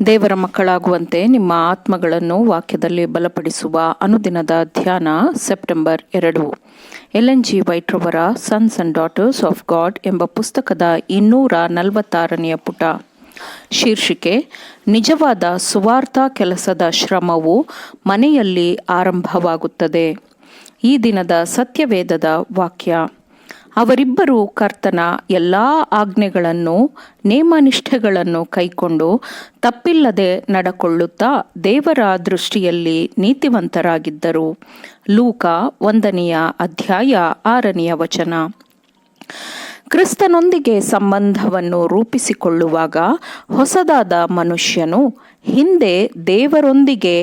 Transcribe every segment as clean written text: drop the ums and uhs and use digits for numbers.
ದೇವರ ಮಕ್ಕಳಾಗುವಂತೆ ನಿಮ್ಮ ಆತ್ಮಗಳನ್ನು ವಾಕ್ಯದಲ್ಲಿ ಬಲಪಡಿಸುವ ಅನುದಿನದ ಧ್ಯಾನ ಸೆಪ್ಟೆಂಬರ್ 2. ಎಲ್.ಎನ್. ಜಿ. ವೈಟ್ರವರ sons and daughters of God ಎಂಬ ಪುಸ್ತಕದ 246ನೇ ಪುಟ. ಶೀರ್ಷಿಕೆ: ನಿಜವಾದ ಸುವಾರ್ಥ ಕೆಲಸದ ಶ್ರಮವು ಮನೆಯಲ್ಲಿ ಆರಂಭವಾಗುತ್ತದೆ. ಈ ದಿನದ ಸತ್ಯವೇದದ ವಾಕ್ಯ: ಅವರಿಬ್ಬರು ಕರ್ತನ ಎಲ್ಲಾ ಆಜ್ಞೆಗಳನ್ನು ನೇಮನಿಷ್ಠೆಗಳನ್ನು ಕೈಕೊಂಡು ತಪ್ಪಿಲ್ಲದೆ ನಡಕೊಳ್ಳುತ್ತಾ ದೇವರ ದೃಷ್ಟಿಯಲ್ಲಿ ನೀತಿವಂತರಾಗಿದ್ದರು. ಲೂಕ 1ನೇ ಅಧ್ಯಾಯ 6ನೇ ವಚನ. ಕ್ರಿಸ್ತನೊಂದಿಗೆ ಸಂಬಂಧವನ್ನು ರೂಪಿಸಿಕೊಳ್ಳುವಾಗ ಹೊಸದಾದ ಮನುಷ್ಯನು ಹಿಂದೆ ದೇವರೊಂದಿಗೆ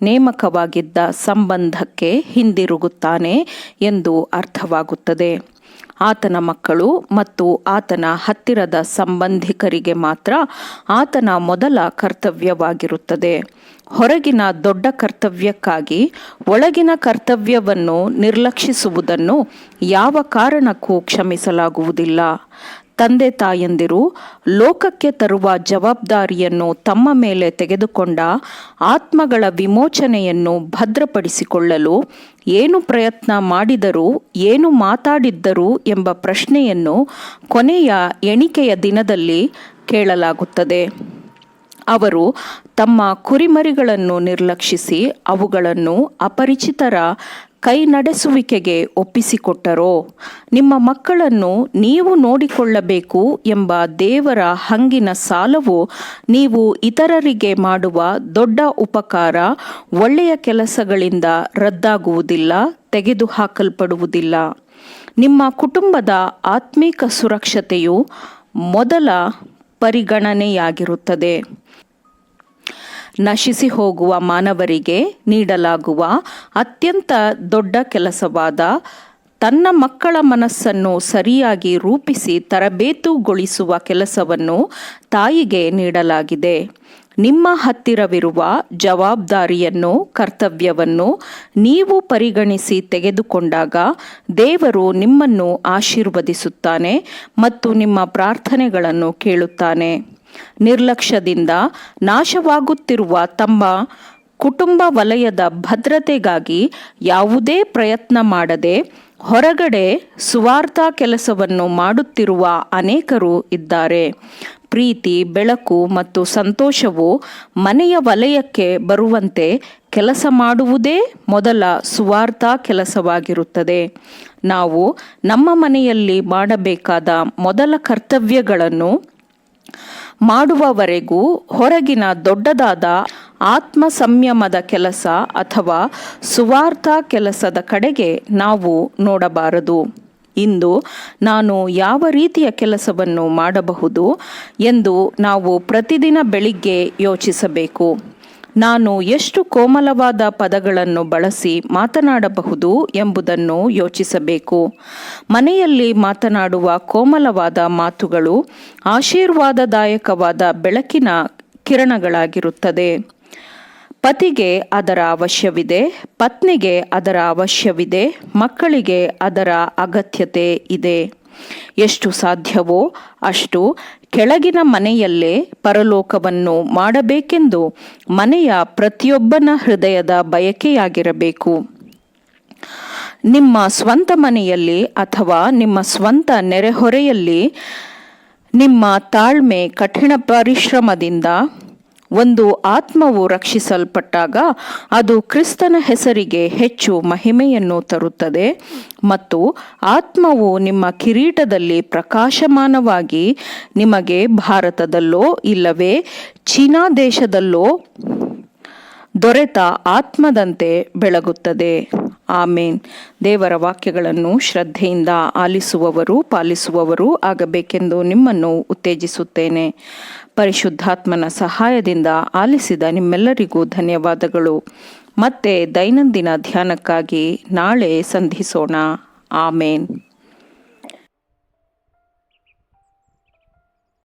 ನೇಮಕವಾಗಿದ್ದ ಸಂಬಂಧಕ್ಕೆ ಹಿಂದಿರುಗುತ್ತಾನೆ ಎಂದು ಅರ್ಥವಾಗುತ್ತದೆ. ಆತನ ಮಕ್ಕಳು ಮತ್ತು ಆತನ ಹತ್ತಿರದ ಸಂಬಂಧಿಕರಿಗೆ ಮಾತ್ರ ಆತನ ಮೊದಲ ಕರ್ತವ್ಯವಾಗಿರುತ್ತದೆ. ಹೊರಗಿನ ದೊಡ್ಡ ಕರ್ತವ್ಯಕ್ಕಾಗಿ ಒಳಗಿನ ಕರ್ತವ್ಯವನ್ನು ನಿರ್ಲಕ್ಷಿಸುವುದನ್ನು ಯಾವ ಕಾರಣಕ್ಕೂ ಕ್ಷಮಿಸಲಾಗುವುದಿಲ್ಲ. ತಂದೆ ತಾಯಂದಿರು ಲೋಕಕ್ಕೆ ತರುವ ಜವಾಬ್ದಾರಿಯನ್ನು ತಮ್ಮ ಮೇಲೆ ತೆಗೆದುಕೊಂಡ ಆತ್ಮಗಳ ವಿಮೋಚನೆಯನ್ನು ಭದ್ರಪಡಿಸಿಕೊಳ್ಳಲು ಏನು ಪ್ರಯತ್ನ ಮಾಡಿದರು, ಏನು ಮಾತಾಡಿದ್ದರು ಎಂಬ ಪ್ರಶ್ನೆಯನ್ನು ಕೊನೆಯ ಎಣಿಕೆಯ ದಿನದಲ್ಲಿ ಕೇಳಲಾಗುತ್ತದೆ. ಅವರು ತಮ್ಮ ಕುರಿಮರಿಗಳನ್ನು ನಿರ್ಲಕ್ಷಿಸಿ ಅವುಗಳನ್ನು ಅಪರಿಚಿತರ ಕೈ ನಡೆಸುವಿಕೆಗೆ ಒಪ್ಪಿಸಿಕೊಟ್ಟರೋ? ನಿಮ್ಮ ಮಕ್ಕಳನ್ನು ನೀವು ನೋಡಿಕೊಳ್ಳಬೇಕು ಎಂಬ ದೇವರ ಹಂಗಿನ ಸಾಲವು ನೀವು ಇತರರಿಗೆ ಮಾಡುವ ದೊಡ್ಡ ಉಪಕಾರ, ಒಳ್ಳೆಯ ಕೆಲಸಗಳಿಂದ ರದ್ದಾಗುವುದಿಲ್ಲ, ತೆಗೆದುಹಾಕಲ್ಪಡುವುದಿಲ್ಲ. ನಿಮ್ಮ ಕುಟುಂಬದ ಆತ್ಮಿಕ ಸುರಕ್ಷತೆಯು ಮೊದಲ ಪರಿಗಣನೆಯಾಗಿರುತ್ತದೆ. ನಶಿಸಿ ಹೋಗುವ ಮಾನವರಿಗೆ ನೀಡಲಾಗುವ ಅತ್ಯಂತ ದೊಡ್ಡ ಕೆಲಸವಾದ ತನ್ನ ಮಕ್ಕಳ ಮನಸ್ಸನ್ನು ಸರಿಯಾಗಿ ರೂಪಿಸಿ ತರಬೇತುಗೊಳಿಸುವ ಕೆಲಸವನ್ನು ತಾಯಿಗೆ ನೀಡಲಾಗಿದೆ. ನಿಮ್ಮ ಹತ್ತಿರವಿರುವ ಜವಾಬ್ದಾರಿಯನ್ನು, ಕರ್ತವ್ಯವನ್ನು ನೀವು ಪರಿಗಣಿಸಿ ತೆಗೆದುಕೊಂಡಾಗ ದೇವರು ನಿಮ್ಮನ್ನು ಆಶೀರ್ವದಿಸುತ್ತಾನೆ ಮತ್ತು ನಿಮ್ಮ ಪ್ರಾರ್ಥನೆಗಳನ್ನು ಕೇಳುತ್ತಾನೆ. ನಿರ್ಲಕ್ಷ್ಯದಿಂದ ನಾಶವಾಗುತ್ತಿರುವ ತಮ್ಮ ಕುಟುಂಬ ವಲಯದ ಭದ್ರತೆಗಾಗಿ ಯಾವುದೇ ಪ್ರಯತ್ನ ಮಾಡದೆ ಹೊರಗಡೆ ಸುವಾರ್ಥ ಕೆಲಸವನ್ನು ಮಾಡುತ್ತಿರುವ ಅನೇಕರು ಇದ್ದಾರೆ. ಪ್ರೀತಿ, ಬೆಳಕು ಮತ್ತು ಸಂತೋಷವು ಮನೆಯ ವಲಯಕ್ಕೆ ಬರುವಂತೆ ಕೆಲಸ ಮಾಡುವುದೇ ಮೊದಲ ಸುವಾರ್ಥ ಕೆಲಸವಾಗಿರುತ್ತದೆ. ನಾವು ನಮ್ಮ ಮನೆಯಲ್ಲಿ ಮಾಡಬೇಕಾದ ಮೊದಲ ಕರ್ತವ್ಯಗಳನ್ನು ಮಾಡುವವರೆಗೂ ಹೊರಗಿನ ದೊಡ್ಡದಾದ ಆತ್ಮ ಸಂಯಮದ ಕೆಲಸ ಅಥವಾ ಸುವಾರ್ಥ ಕೆಲಸದ ಕಡೆಗೆ ನಾವು ನೋಡಬಾರದು. ಇಂದು ನಾನು ಯಾವ ರೀತಿಯ ಕೆಲಸವನ್ನು ಮಾಡಬಹುದು ಎಂದು ನಾವು ಪ್ರತಿದಿನ ಬೆಳಿಗ್ಗೆ ಯೋಚಿಸಬೇಕು. ನಾನು ಎಷ್ಟು ಕೋಮಲವಾದ ಪದಗಳನ್ನು ಬಳಸಿ ಮಾತನಾಡಬಹುದು ಎಂಬುದನ್ನು ಯೋಚಿಸಬೇಕು. ಮನೆಯಲ್ಲಿ ಮಾತನಾಡುವ ಕೋಮಲವಾದ ಮಾತುಗಳು ಆಶೀರ್ವಾದದಾಯಕವಾದ ಬೆಳಕಿನ ಕಿರಣಗಳಾಗಿರುತ್ತದೆ. ಪತಿಗೆ ಅದರ ಅವಶ್ಯವಿದೆ, ಪತ್ನಿಗೆ ಅದರ ಅವಶ್ಯವಿದೆ, ಮಕ್ಕಳಿಗೆ ಅದರ ಅಗತ್ಯತೆ ಇದೆ. ಎಷ್ಟು ಸಾಧ್ಯವೋ ಅಷ್ಟು ಕೆಳಗಿನ ಮನೆಯಲ್ಲೇ ಪರಲೋಕವನ್ನು ಮಾಡಬೇಕೆಂದು ಮನೆಯ ಪ್ರತಿಯೊಬ್ಬನ ಹೃದಯದ ಬಯಕೆಯಾಗಿರಬೇಕು. ನಿಮ್ಮ ಸ್ವಂತ ಮನೆಯಲ್ಲಿ ಅಥವಾ ನಿಮ್ಮ ಸ್ವಂತ ನೆರೆಹೊರೆಯಲ್ಲಿ ನಿಮ್ಮ ತಾಳ್ಮೆ, ಕಠಿಣ ಪರಿಶ್ರಮದಿಂದ ಒಂದು ಆತ್ಮವು ರಕ್ಷಿಸಲ್ಪಟ್ಟಾಗ ಅದು ಕ್ರಿಸ್ತನ ಹೆಸರಿಗೆ ಹೆಚ್ಚು ಮಹಿಮೆಯನ್ನು ತರುತ್ತದೆ ಮತ್ತು ಆತ್ಮವು ನಿಮ್ಮ ಕಿರೀಟದಲ್ಲಿ ಪ್ರಕಾಶಮಾನವಾಗಿ ನಿಮಗೆ ಭಾರತದಲ್ಲೋ ಇಲ್ಲವೇ ಚೀನಾ ದೇಶದಲ್ಲೋ ದೊರೆತ ಆತ್ಮದಂತೆ ಬೆಳಗುತ್ತದೆ. ಆಮೇನ್. ದೇವರ ವಾಕ್ಯಗಳನ್ನು ಶ್ರದ್ಧೆಯಿಂದ ಆಲಿಸುವವರು, ಪಾಲಿಸುವವರು ಆಗಬೇಕೆಂದು ನಿಮ್ಮನ್ನು ಉತ್ತೇಜಿಸುತ್ತೇನೆ. ಪರಿಶುದ್ಧಾತ್ಮನ ಸಹಾಯದಿಂದ ಆಲಿಸಿದ ನಿಮ್ಮೆಲ್ಲರಿಗೂ ಧನ್ಯವಾದಗಳು. ಮತ್ತೆ ದೈನಂದಿನ ಧ್ಯಾನಕ್ಕಾಗಿ ನಾಳೆ ಸಂಧಿಸೋಣ. ಆಮೇನ್.